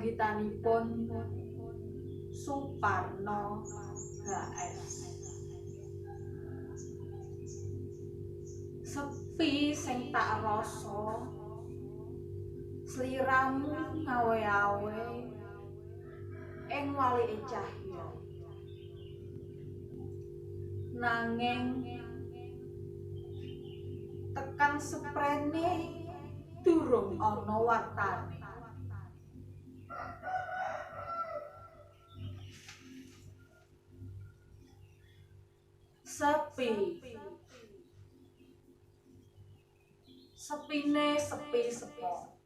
Panggitanipun Suparno HS. Sepi sing tak rasa, sliramu ngawe-awe ing walike cahya. Nanging tekan seprene durung ana wartane. Sepi. Sepine sepi sepo.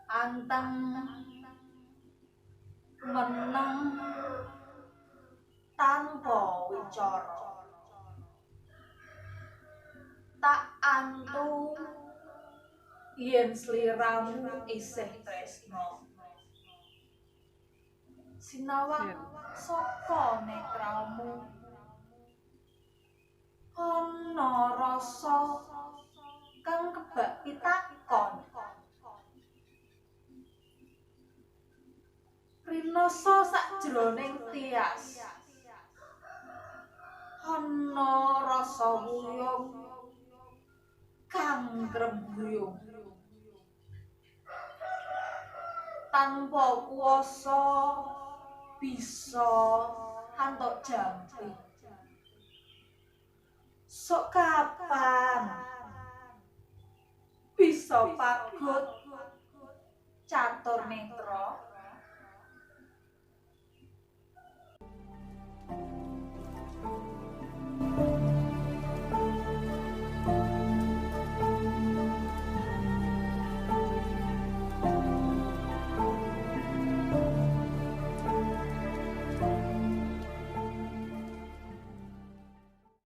Anteng meneng tanpa wicara. Tak antu yen sliramu isih tresno. Sinawang saka netramu ana rasa kang kebak pitakon. Rinoso sakjroning tias ana rasa wuyung kang grembuyung. Tanpa kuwasa bisa antuk jampi. Sok kapan bisa pagut catur netra.